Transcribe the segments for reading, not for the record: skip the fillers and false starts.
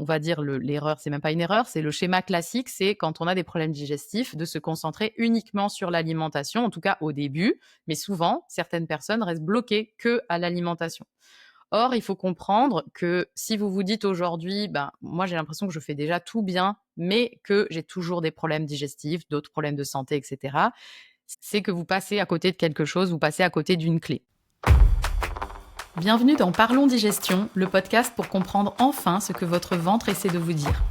on va dire l'erreur, c'est même pas une erreur, c'est le schéma classique, c'est quand on a des problèmes digestifs, de se concentrer uniquement sur l'alimentation, en tout cas au début, mais souvent, certaines personnes restent bloquées qu'à l'alimentation. Or, il faut comprendre que si vous vous dites aujourd'hui: «Ben, moi, j'ai l'impression que je fais déjà tout bien, mais que j'ai toujours des problèmes digestifs, d'autres problèmes de santé et cetera», c'est que vous passez à côté de quelque chose, vous passez à côté d'une clé. Bienvenue dans Parlons Digestion, le podcast pour comprendre enfin ce que votre ventre essaie de vous dire.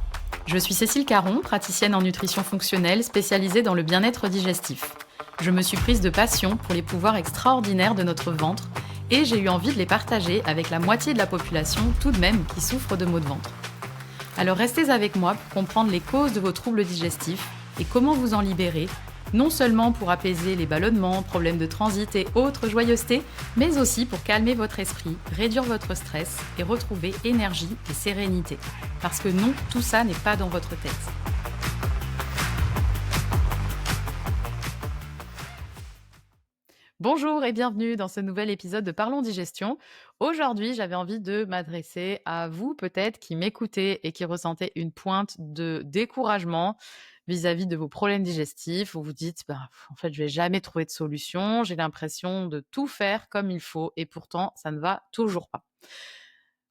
Je suis Cécile Caron, praticienne en nutrition fonctionnelle spécialisée dans le bien-être digestif. Je me suis prise de passion pour les pouvoirs extraordinaires de notre ventre et j'ai eu envie de les partager avec la moitié de la population tout de même qui souffre de maux de ventre. Alors restez avec moi pour comprendre les causes de vos troubles digestifs et comment vous en libérer, non seulement pour apaiser les ballonnements, problèmes de transit et autres joyeusetés, mais aussi pour calmer votre esprit, réduire votre stress et retrouver énergie et sérénité. Parce que non, tout ça n'est pas dans votre tête. Bonjour et bienvenue dans ce nouvel épisode de Parlons Digestion. Aujourd'hui, j'avais envie de m'adresser à vous peut-être qui m'écoutez et qui ressentez une pointe de découragement vis-à-vis de vos problèmes digestifs. Vous vous dites, bah, en fait, je vais jamais trouver de solution. J'ai l'impression de tout faire comme il faut et pourtant, ça ne va toujours pas.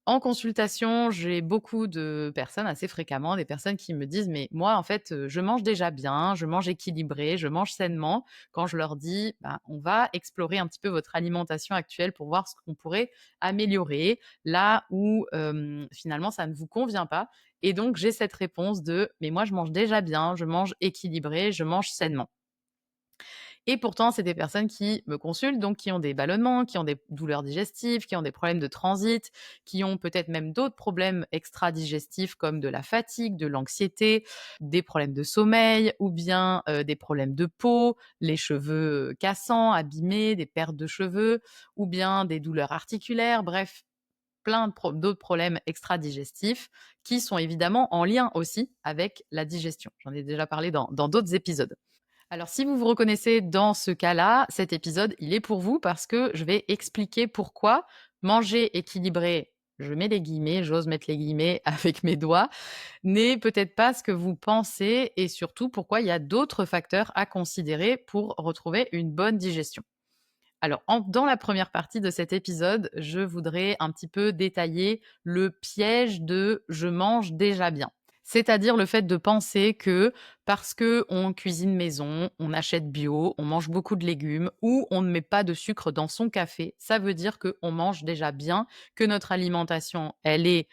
En consultation, j'ai beaucoup de personnes assez fréquemment, des personnes qui me disent: «Mais moi, en fait, je mange déjà bien, je mange équilibré, je mange sainement». Quand je leur dis: «Ben, on va explorer un petit peu votre alimentation actuelle pour voir ce qu'on pourrait améliorer, là où, finalement ça ne vous convient pas». Et donc j'ai cette réponse de: «Mais moi, je mange déjà bien, je mange équilibré, je mange sainement». Et pourtant, c'est des personnes qui me consultent, donc qui ont des ballonnements, qui ont des douleurs digestives, qui ont des problèmes de transit, qui ont peut-être même d'autres problèmes extra-digestifs comme de la fatigue, de l'anxiété, des problèmes de sommeil ou bien des problèmes de peau, les cheveux cassants, abîmés, des pertes de cheveux ou bien des douleurs articulaires, bref, plein d'autres problèmes extra-digestifs qui sont évidemment en lien aussi avec la digestion. J'en ai déjà parlé dans d'autres épisodes. Alors, si vous vous reconnaissez dans ce cas-là, cet épisode, il est pour vous parce que je vais expliquer pourquoi manger équilibré, je mets les guillemets, j'ose mettre les guillemets avec mes doigts, n'est peut-être pas ce que vous pensez et surtout pourquoi il y a d'autres facteurs à considérer pour retrouver une bonne digestion. Alors, dans la première partie de cet épisode, je voudrais un petit peu détailler le piège de «je mange déjà bien». C'est-à-dire le fait de penser que parce qu'on cuisine maison, on achète bio, on mange beaucoup de légumes ou on ne met pas de sucre dans son café, ça veut dire qu'on mange déjà bien, que notre alimentation, elle est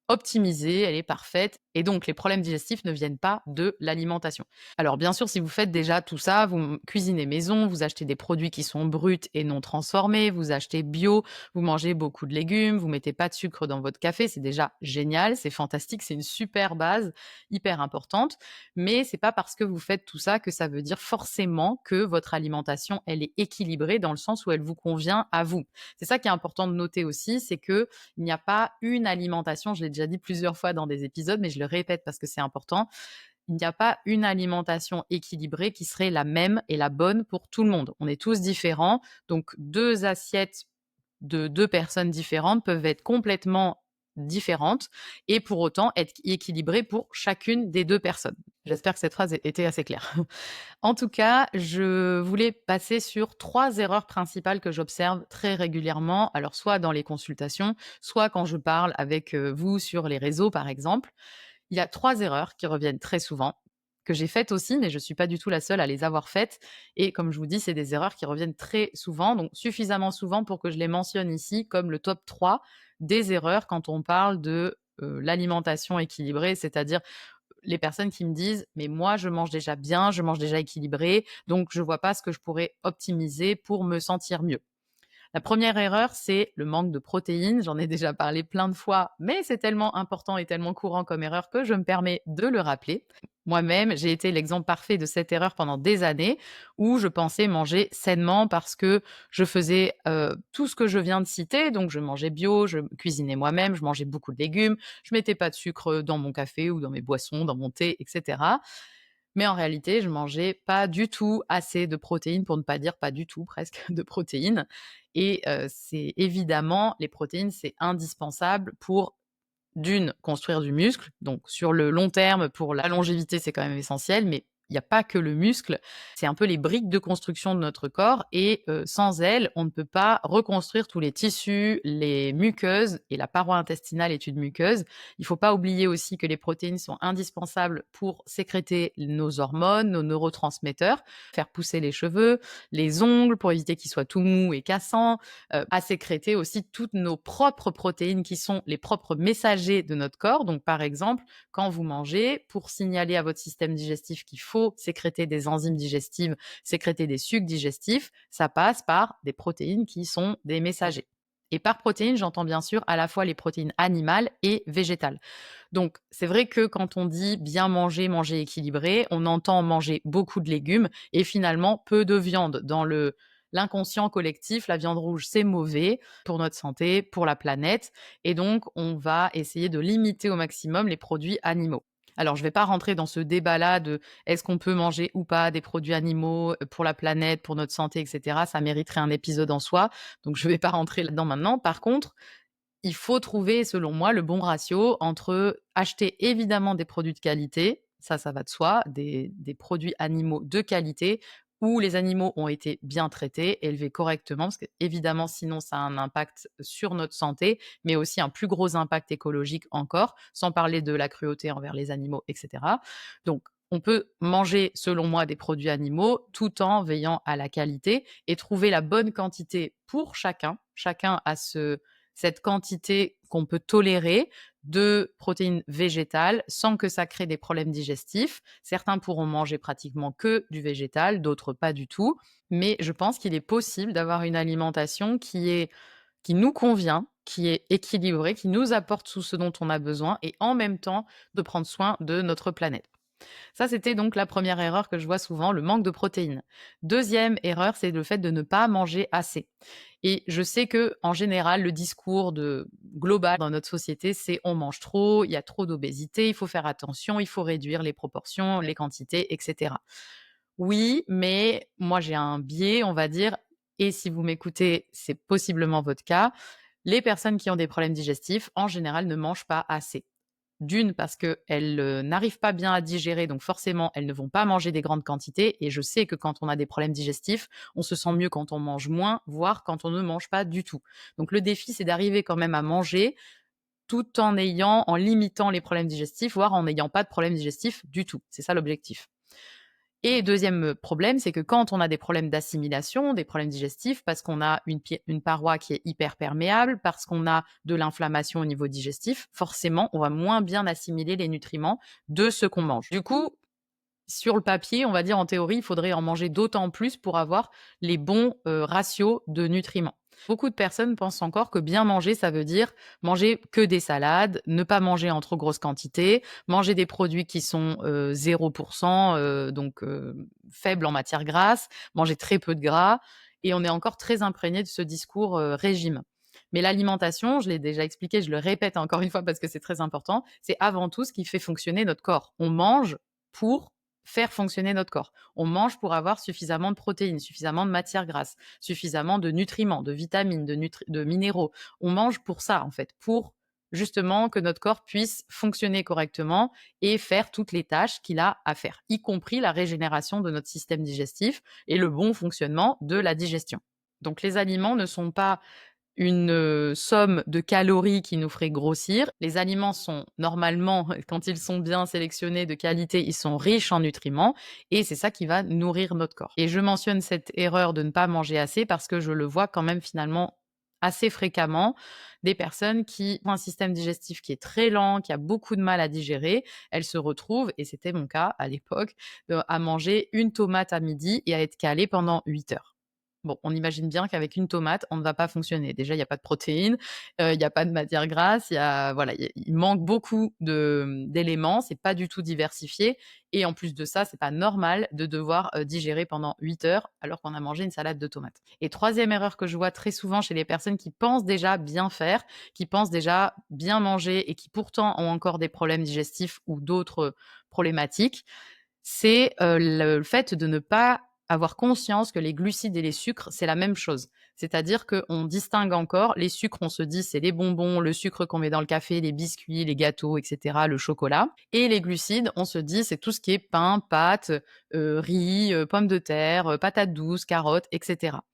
optimisée, elle est parfaite et donc les problèmes digestifs ne viennent pas de l'alimentation. Alors bien sûr, si vous faites déjà tout ça, vous cuisinez maison, vous achetez des produits qui sont bruts et non transformés, vous achetez bio, vous mangez beaucoup de légumes, vous mettez pas de sucre dans votre café, c'est déjà génial, c'est fantastique, c'est une super base, hyper importante, mais c'est pas parce que vous faites tout ça que ça veut dire forcément que votre alimentation, elle est équilibrée dans le sens où elle vous convient à vous. C'est ça qui est important de noter aussi, c'est que il n'y a pas une alimentation, je l'ai déjà dit plusieurs fois dans des épisodes, mais je le répète parce que c'est important. Il n'y a pas une alimentation équilibrée qui serait la même et la bonne pour tout le monde. On est tous différents, donc 2 assiettes de 2 personnes différentes peuvent être complètement différentes et pour autant être équilibrées pour chacune des 2 personnes. J'espère que cette phrase était assez claire. En tout cas, je voulais passer sur 3 erreurs principales que j'observe très régulièrement, alors soit dans les consultations, soit quand je parle avec, vous sur les réseaux, par exemple. Il y a 3 erreurs qui reviennent très souvent, que j'ai faites aussi, mais je ne suis pas du tout la seule à les avoir faites et comme je vous dis, c'est des erreurs qui reviennent très souvent, donc suffisamment souvent pour que je les mentionne ici comme le top 3 des erreurs quand on parle de, l'alimentation équilibrée. C'est-à-dire les personnes qui me disent: «Mais moi, je mange déjà bien, je mange déjà équilibré, donc je vois pas ce que je pourrais optimiser pour me sentir mieux». La première erreur, c'est le manque de protéines. J'en ai déjà parlé plein de fois, mais c'est tellement important et tellement courant comme erreur que je me permets de le rappeler. Moi-même, j'ai été l'exemple parfait de cette erreur pendant des années où je pensais manger sainement parce que je faisais, tout ce que je viens de citer. Donc je mangeais bio, je cuisinais moi-même, je mangeais beaucoup de légumes, je mettais pas de sucre, dans mon café ou dans mes boissons, dans mon thé et cetera. Mais en réalité, je mangeais pas du tout assez de protéines, pour ne pas dire pas du tout presque de protéines et c'est évidemment les protéines, c'est indispensable pour construire du muscle, donc sur le long terme, pour la longévité, c'est quand même essentiel, mais il y a pas que le muscle. C'est un peu les briques de construction de notre corps et sans elles, on ne peut pas reconstruire tous les tissus, les muqueuses et la paroi intestinale est une muqueuse. Il faut pas oublier aussi que les protéines sont indispensables pour sécréter nos hormones, nos neurotransmetteurs, faire pousser les cheveux, les ongles pour éviter qu'ils soient tout mous et cassants, à sécréter aussi toutes nos propres protéines qui sont les propres messagers de notre corps. Donc par exemple, quand vous mangez, pour signaler à votre système digestif qu'il faut sécréter des enzymes digestives, sécréter des sucs digestifs, ça passe par des protéines qui sont des messagers. Et par protéines, j'entends bien sûr à la fois les protéines animales et végétales. Donc, c'est vrai que quand on dit bien manger, manger équilibré, on entend manger beaucoup de légumes et finalement peu de viande. Dans l'inconscient collectif, la viande rouge, c'est mauvais pour notre santé, pour la planète. Et donc, on va essayer de limiter au maximum les produits animaux. Alors, je ne vais pas rentrer dans ce débat-là de est-ce qu'on peut manger ou pas des produits animaux pour la planète, pour notre santé, etc. Ça mériterait un épisode en soi. Donc, je ne vais pas rentrer là-dedans maintenant. Par contre, il faut trouver, selon moi, le bon ratio entre acheter évidemment des produits de qualité, ça va de soi, des produits animaux de qualité, où les animaux ont été bien traités, élevés correctement, parce qu'évidemment, sinon, ça a un impact sur notre santé, mais aussi un plus gros impact écologique encore, sans parler de la cruauté envers les animaux, etc. Donc, on peut manger, selon moi, des produits animaux tout en veillant à la qualité et trouver la bonne quantité pour chacun. Chacun a cette quantité qu'on peut tolérer de protéines végétales sans que ça crée des problèmes digestifs. Certains pourront manger pratiquement que du végétal, d'autres pas du tout. Mais je pense qu'il est possible d'avoir une alimentation qui nous convient, qui est équilibrée, qui nous apporte tout ce dont on a besoin et en même temps de prendre soin de notre planète. Ça, c'était donc la première erreur que je vois souvent, le manque de protéines. Deuxième erreur, c'est le fait de ne pas manger assez. Et je sais que en général, le discours global dans notre société, c'est on mange trop, il y a trop d'obésité, il faut faire attention, il faut réduire les proportions, les quantités, etc. Oui, mais moi j'ai un biais, on va dire, et si vous m'écoutez, c'est possiblement votre cas. Les personnes qui ont des problèmes digestifs, en général, ne mangent pas assez. D'une, parce qu'elles n'arrivent pas bien à digérer, donc forcément, elles ne vont pas manger des grandes quantités. Et je sais que quand on a des problèmes digestifs, on se sent mieux quand on mange moins, voire quand on ne mange pas du tout. Donc le défi, c'est d'arriver quand même à manger tout en limitant les problèmes digestifs, voire en n'ayant pas de problèmes digestifs du tout. C'est ça l'objectif. Et deuxième problème, c'est que quand on a des problèmes d'assimilation, des problèmes digestifs, parce qu'on a une paroi qui est hyper perméable, parce qu'on a de l'inflammation au niveau digestif, forcément, on va moins bien assimiler les nutriments de ce qu'on mange. Du coup, sur le papier, on va dire en théorie, il faudrait en manger d'autant plus pour avoir les bons ratios de nutriments. Beaucoup de personnes pensent encore que bien manger, ça veut dire manger que des salades, ne pas manger en trop grosse quantité, manger des produits qui sont 0%, donc faibles en matière grasse, manger très peu de gras. Et on est encore très imprégné de ce discours régime. Mais l'alimentation, je l'ai déjà expliqué, je le répète encore une fois parce que c'est très important, c'est avant tout ce qui fait fonctionner notre corps. On mange pour faire fonctionner notre corps. On mange pour avoir suffisamment de protéines, suffisamment de matières grasses, suffisamment de nutriments, de vitamines, de minéraux. On mange pour ça, en fait, pour justement que notre corps puisse fonctionner correctement et faire toutes les tâches qu'il a à faire, y compris la régénération de notre système digestif et le bon fonctionnement de la digestion. Donc les aliments ne sont pas une somme de calories qui nous ferait grossir. Les aliments sont normalement, quand ils sont bien sélectionnés de qualité, ils sont riches en nutriments et c'est ça qui va nourrir notre corps. Et je mentionne cette erreur de ne pas manger assez parce que je le vois quand même finalement assez fréquemment, des personnes qui ont un système digestif qui est très lent, qui a beaucoup de mal à digérer, elles se retrouvent, et c'était mon cas à l'époque, à manger une tomate à midi et à être calées pendant 8 heures. Bon, on imagine bien qu'avec une tomate, on ne va pas fonctionner. Déjà, il y a pas de protéines, il y a pas de matière grasse, il manque beaucoup d'éléments, c'est pas du tout diversifié et en plus de ça, c'est pas normal de devoir, digérer pendant 8 heures alors qu'on a mangé une salade de tomates. Et troisième erreur que je vois très souvent chez les personnes qui pensent déjà bien faire, qui pensent déjà bien manger et qui pourtant ont encore des problèmes digestifs ou d'autres, problématiques, c'est, le fait de ne pas avoir conscience que les glucides et les sucres, c'est la même chose. C'est-à-dire qu'on distingue encore les sucres, on se dit c'est les bonbons, le sucre qu'on met dans le café, les biscuits, les gâteaux, et cetera, le chocolat. Et les glucides, on se dit c'est tout ce qui est pain, pâtes, riz, pommes de terre, patates douces, carottes, et cetera.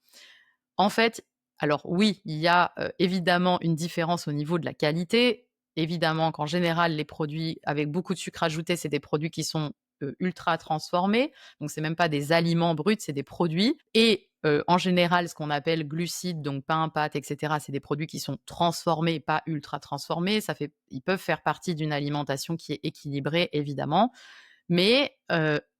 En fait, alors oui, il y a, évidemment une différence au niveau de la qualité. Évidemment qu'en général, les produits avec beaucoup de sucre ajouté, c'est des produits qui sont, ultra transformés. Donc c'est même pas des aliments bruts, c'est des produits et en général, ce qu'on appelle glucides, donc pain, pâtes et cetera, c'est des produits qui sont transformés, pas ultra transformés. Ils peuvent faire partie d'une alimentation qui est équilibrée, évidemment. Mais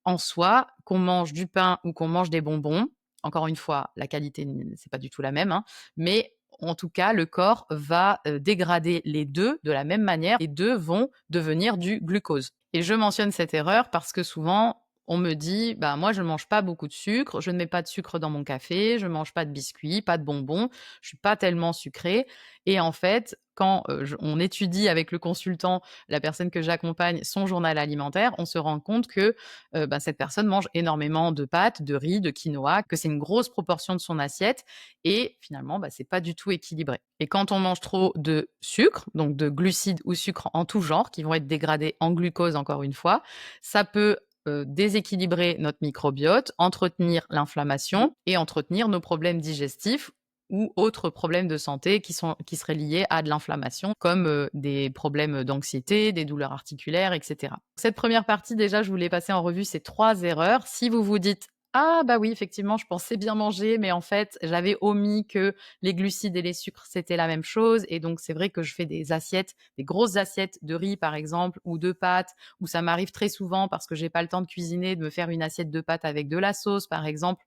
en soi, qu'on mange du pain ou qu'on mange des bonbons, encore une fois, la qualité c'est pas du tout la même, hein, mais en tout cas, le corps va, dégrader les 2 de la même manière. Les 2 vont devenir du glucose et je mentionne cette erreur parce que souvent, on me dit: «Bah, moi, je ne mange pas beaucoup de sucre, je ne mets pas de sucre dans mon café, je ne mange pas de biscuits, pas de bonbons, je suis pas tellement sucré» et en fait, quand, on étudie avec le consultant, la personne que j'accompagne, son journal alimentaire, on se rend compte que, bah, cette personne mange énormément de pâtes, de riz, de quinoa, que c'est une grosse proportion de son assiette et finalement, bah, c'est pas du tout équilibré. Et quand on mange trop de sucre, donc de glucides ou sucres en tout genre, qui vont être dégradés en glucose encore une fois, ça peut, déséquilibrer notre microbiote, entretenir l'inflammation et entretenir nos problèmes digestifs ou autres problèmes de santé qui seraient liés à de l'inflammation, comme, des problèmes d'anxiété, des douleurs articulaires et cetera. Cette première partie, déjà, je voulais passer en revue ces 3 erreurs. Si vous vous dites: «Ah bah oui, effectivement, je pensais bien manger, mais en fait, j'avais omis que les glucides et les sucres, c'était la même chose et donc c'est vrai que je fais des assiettes, des grosses assiettes de riz, par exemple, ou de pâtes, ou ça m'arrive très souvent parce que j'ai pas le temps de cuisiner, de me faire une assiette de pâtes avec de la sauce, par exemple».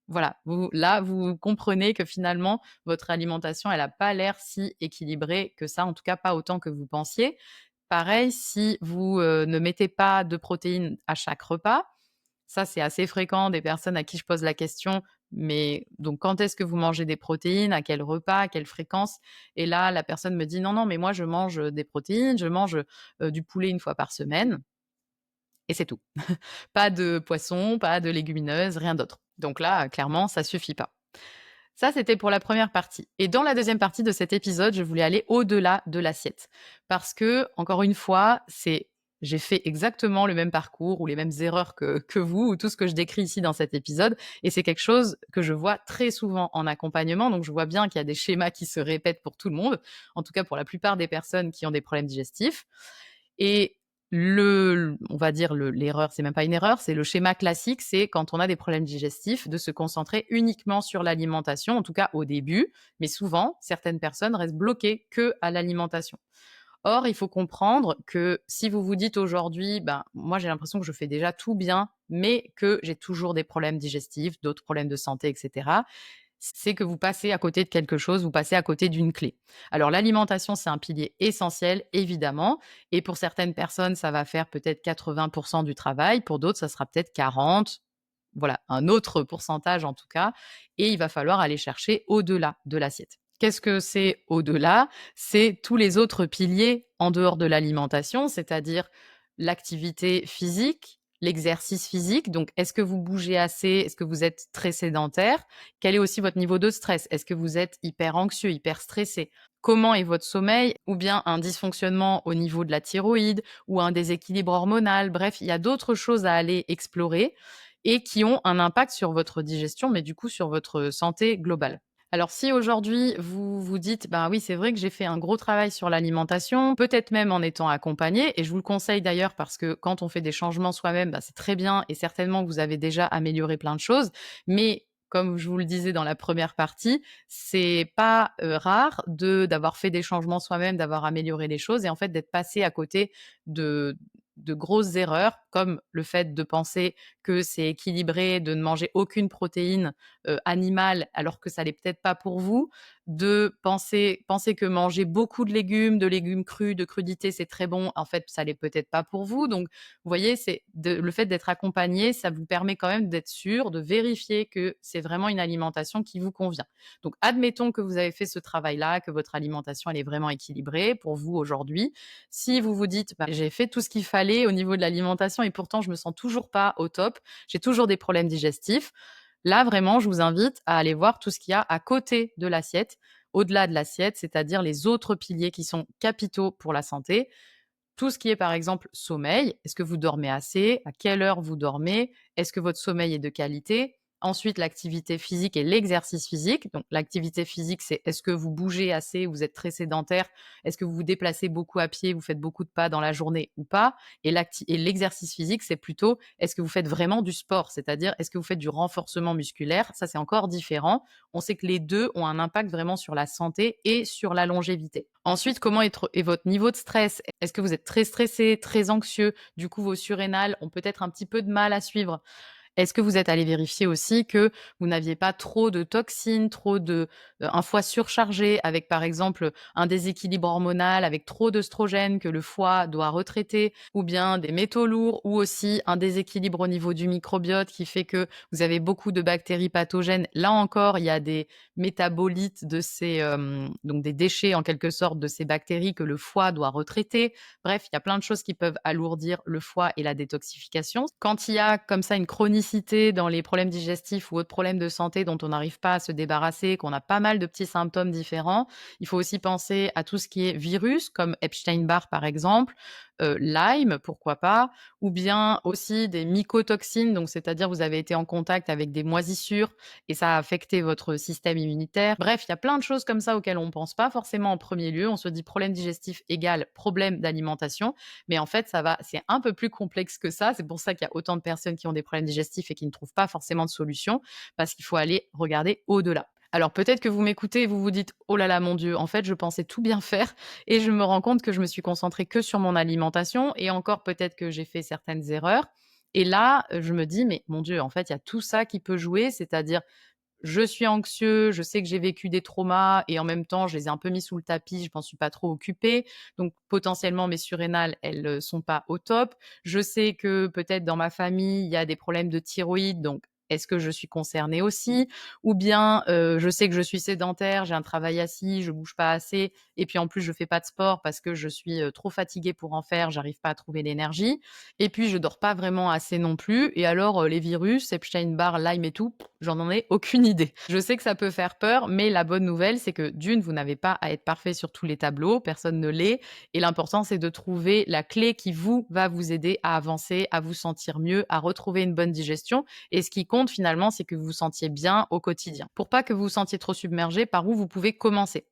Voilà, vous comprenez que finalement, votre alimentation, elle a pas l'air si équilibrée que ça, en tout cas pas autant que vous pensiez. Pareil, si vous, ne mettez pas de protéines à chaque repas, ça, c'est assez fréquent des personnes à qui je pose la question, mais donc quand est-ce que vous mangez des protéines? À quel repas? À quelle fréquence? Et là, la personne me dit: «Non, non, mais moi je mange, des protéines, je mange, du poulet une fois par semaine» et c'est tout. Pas de poisson, pas de légumineuses, rien d'autre. Donc là, clairement, ça suffit pas. Ça, c'était pour la première partie et dans la deuxième partie de cet épisode, je voulais aller au-delà de l'assiette. Parce que, encore une fois, j'ai fait exactement le même parcours ou les mêmes erreurs que vous ou tout ce que je décris ici dans cet épisode et c'est quelque chose que je vois très souvent en accompagnement, donc je vois bien qu'il y a des schémas qui se répètent pour tout le monde, en tout cas pour la plupart des personnes qui ont des problèmes digestifs et on va dire l'erreur, c'est même pas une erreur, c'est le schéma classique, c'est quand on a des problèmes digestifs, de se concentrer uniquement sur l'alimentation, en tout cas au début, mais souvent, certaines personnes restent bloquées que à l'alimentation. Or, il faut comprendre que si vous vous dites aujourd'hui: «Ben, moi, j'ai l'impression que je fais déjà tout bien, mais que j'ai toujours des problèmes digestifs, d'autres problèmes de santé et cetera», c'est que vous passez à côté de quelque chose, vous passez à côté d'une clé. Alors l'alimentation, c'est un pilier essentiel, évidemment, et pour certaines personnes, ça va faire peut-être 80 du travail, pour d'autres, ça sera peut-être 40, voilà, un autre pourcentage en tout cas, et il va falloir aller chercher au-delà de l'assiette. Qu'est-ce que c'est au-delà? C'est tous les autres piliers en dehors de l'alimentation, c'est-à-dire l'activité physique, l'exercice physique. Donc, est-ce que vous bougez assez? Est-ce que vous êtes très sédentaire? Quel est aussi votre niveau de stress? Est-ce que vous êtes hyper anxieux, hyper stressé? Comment est votre sommeil? Ou bien un dysfonctionnement au niveau de la thyroïde ou un déséquilibre hormonal? Bref, il y a d'autres choses à aller explorer et qui ont un impact sur votre digestion, mais du coup sur votre santé globale. Alors si aujourd'hui vous vous dites: «Ben oui, c'est vrai que j'ai fait un gros travail sur l'alimentation», peut-être même en étant accompagné et je vous le conseille d'ailleurs parce que quand on fait des changements soi-même, bah, c'est très bien et certainement que vous avez déjà amélioré plein de choses. Mais comme je vous le disais dans la première partie, c'est pas, rare d'avoir fait des changements soi-même, d'avoir amélioré les choses et en fait d'être passé à côté de grosses erreurs, comme le fait de penser que c'est équilibré, de ne manger aucune protéine, animale, alors que ça l'est peut-être pas pour vous, de penser que manger beaucoup de légumes crus, de crudités, c'est très bon, en fait, ça l'est peut-être pas pour vous. Donc, vous voyez, le fait d'être accompagné, ça vous permet quand même d'être sûr, de vérifier que c'est vraiment une alimentation qui vous convient. Donc, admettons que vous avez fait ce travail-là, que votre alimentation, elle est vraiment équilibrée pour vous aujourd'hui. Si vous vous dites: «Bah, j'ai fait tout ce qu'il fallait au niveau de l'alimentation et pourtant je me sens toujours pas au top, j'ai toujours des problèmes digestifs», Là, vraiment, je vous invite à aller voir tout ce qu'il y a à côté de l'assiette, au-delà de l'assiette, c'est-à-dire les autres piliers qui sont capitaux pour la santé. Tout ce qui est, par exemple, sommeil. Est-ce que vous dormez assez? À quelle heure vous dormez? Est-ce que votre sommeil est de qualité? Ensuite, l'activité physique et l'exercice physique. Donc, l'activité physique, c'est est-ce que vous bougez assez? Vous êtes très sédentaire? Est-ce que vous vous déplacez beaucoup à pied? Vous faites beaucoup de pas dans la journée ou pas? Et l'exercice physique, c'est plutôt est-ce que vous faites vraiment du sport? C'est-à-dire, est-ce que vous faites du renforcement musculaire? Ça, c'est encore différent. On sait que les deux ont un impact vraiment sur la santé et sur la longévité. Ensuite, comment est votre niveau de stress? Est-ce que vous êtes très stressé, très anxieux? Du coup, vos surrénales ont peut-être un petit peu de mal à suivre. Est-ce que vous êtes allé vérifier aussi que vous n'aviez pas trop de toxines, trop de un foie surchargé avec, par exemple, un déséquilibre hormonal, avec trop d'œstrogènes que le foie doit retraiter, ou bien des métaux lourds, ou aussi un déséquilibre au niveau du microbiote qui fait que vous avez beaucoup de bactéries pathogènes. Là encore, il y a des métabolites de ces, donc des déchets en quelque sorte de ces bactéries que le foie doit retraiter. Bref, il y a plein de choses qui peuvent alourdir le foie et la détoxification. Quand il y a comme ça une chronicité dans les problèmes digestifs ou autres problèmes de santé dont on n'arrive pas à se débarrasser, qu'on a pas mal de petits symptômes différents, il faut aussi penser à tout ce qui est virus, comme Epstein-Barr par exemple, Lyme, pourquoi pas, ou bien aussi des mycotoxines, donc c'est-à-dire vous avez été en contact avec des moisissures et ça a affecté votre système immunitaire. Bref, il y a plein de choses comme ça auxquelles on ne pense pas forcément en premier lieu. On se dit problème digestif égale problème d'alimentation, mais en fait, c'est un peu plus complexe que ça. C'est pour ça qu'il y a autant de personnes qui ont des problèmes digestifs et qui ne trouvent pas forcément de solution, parce qu'il faut aller regarder au-delà. Alors peut-être que vous m'écoutez et vous vous dites: «Oh là là, mon Dieu, en fait, je pensais tout bien faire et je me rends compte que je me suis concentrée que sur mon alimentation et encore peut-être que j'ai fait certaines erreurs». Et là, je me dis: «Mais mon Dieu, en fait, il y a tout ça qui peut jouer», c'est-à-dire je suis anxieux, je sais que j'ai vécu des traumas et en même temps, je les ai un peu mis sous le tapis, je m'en suis pas trop occupée. Donc potentiellement, mes surrénales, elles, sont pas au top. Je sais que peut-être dans ma famille, il y a des problèmes de thyroïde, donc est-ce que je suis concernée aussi? Ou bien, je sais que je suis sédentaire, j'ai un travail assis, je bouge pas assez et puis en plus je fais pas de sport parce que je suis, trop fatiguée pour en faire, j'arrive pas à trouver l'énergie et puis je dors pas vraiment assez non plus et alors, les virus, Epstein-Barr, Lyme et tout, j'en ai aucune idée. Je sais que ça peut faire peur, mais la bonne nouvelle, c'est que d'une, vous n'avez pas à être parfait sur tous les tableaux, personne ne l'est et l'important, c'est de trouver la clé qui va vous aider à avancer, à vous sentir mieux, à retrouver une bonne digestion et ce qui compte finalement, c'est que vous vous sentiez bien au quotidien. Pour pas que vous vous sentiez trop submergé, par où vous pouvez commencer?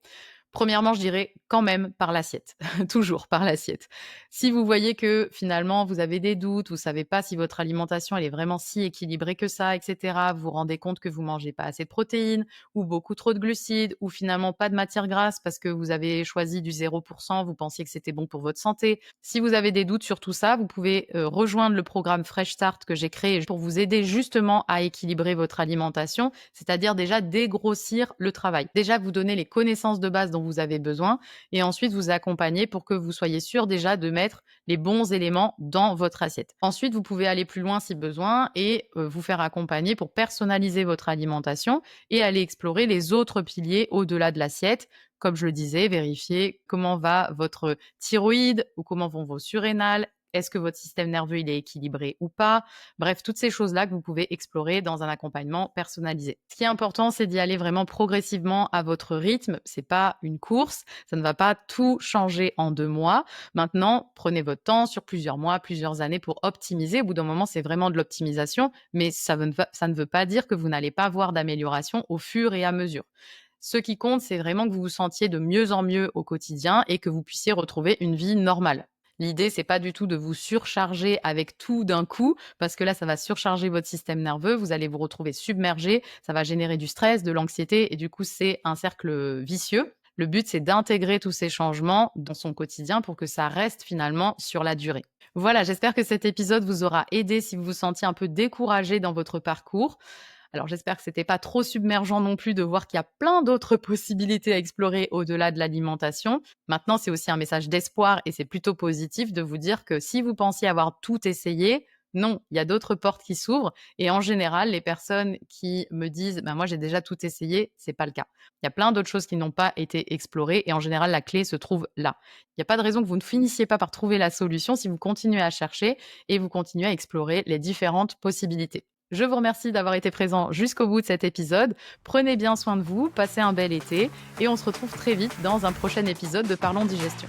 Premièrement, je dirais quand même par l'assiette, toujours par l'assiette. Si vous voyez que finalement vous avez des doutes, vous savez pas si votre alimentation elle est vraiment si équilibrée que ça, et cetera, vous vous rendez compte que vous mangez pas assez de protéines ou beaucoup trop de glucides ou finalement pas de matière grasse parce que vous avez choisi du 0, vous pensiez que c'était bon pour votre santé. Si vous avez des doutes sur tout ça, vous pouvez, rejoindre le programme Fresh Start que j'ai créé pour vous aider justement à équilibrer votre alimentation, c'est-à-dire déjà dégrossir le travail. Déjà vous donner les connaissances de base dont vous avez besoin et ensuite vous accompagner pour que vous soyez sûr déjà de mettre les bons éléments dans votre assiette. Ensuite, vous pouvez aller plus loin si besoin et vous faire accompagner pour personnaliser votre alimentation et aller explorer les autres piliers au-delà de l'assiette. Comme je le disais, vérifier comment va votre thyroïde ou comment vont vos surrénales. Est-ce que votre système nerveux il est équilibré ou pas? Bref, toutes ces choses-là que vous pouvez explorer dans un accompagnement personnalisé. Ce qui est important, c'est d'y aller vraiment progressivement à votre rythme. C'est pas une course, ça ne va pas tout changer en 2 mois. Maintenant, prenez votre temps sur plusieurs mois, plusieurs années pour optimiser. Au bout d'un moment, c'est vraiment de l'optimisation, mais ça ne veut pas dire que vous n'allez pas voir d'amélioration au fur et à mesure. Ce qui compte, c'est vraiment que vous vous sentiez de mieux en mieux au quotidien et que vous puissiez retrouver une vie normale. L'idée, c'est pas du tout de vous surcharger avec tout d'un coup, parce que là, ça va surcharger votre système nerveux, vous allez vous retrouver submergé, ça va générer du stress, de l'anxiété et du coup, c'est un cercle vicieux. Le but, c'est d'intégrer tous ces changements dans son quotidien pour que ça reste finalement sur la durée. Voilà, j'espère que cet épisode vous aura aidé si vous vous sentiez un peu découragé dans votre parcours. Alors j'espère que c'était pas trop submergent non plus de voir qu'il y a plein d'autres possibilités à explorer au-delà de l'alimentation. Maintenant, c'est aussi un message d'espoir et c'est plutôt positif de vous dire que si vous pensiez avoir tout essayé, non, il y a d'autres portes qui s'ouvrent et en général, les personnes qui me disent: «Bah, moi j'ai déjà tout essayé», c'est pas le cas. Il y a plein d'autres choses qui n'ont pas été explorées et en général, la clé se trouve là. Il n'y a pas de raison que vous ne finissiez pas par trouver la solution si vous continuez à chercher et vous continuez à explorer les différentes possibilités. Je vous remercie d'avoir été présent jusqu'au bout de cet épisode. Prenez bien soin de vous, passez un bel été et on se retrouve très vite dans un prochain épisode de Parlons Digestion.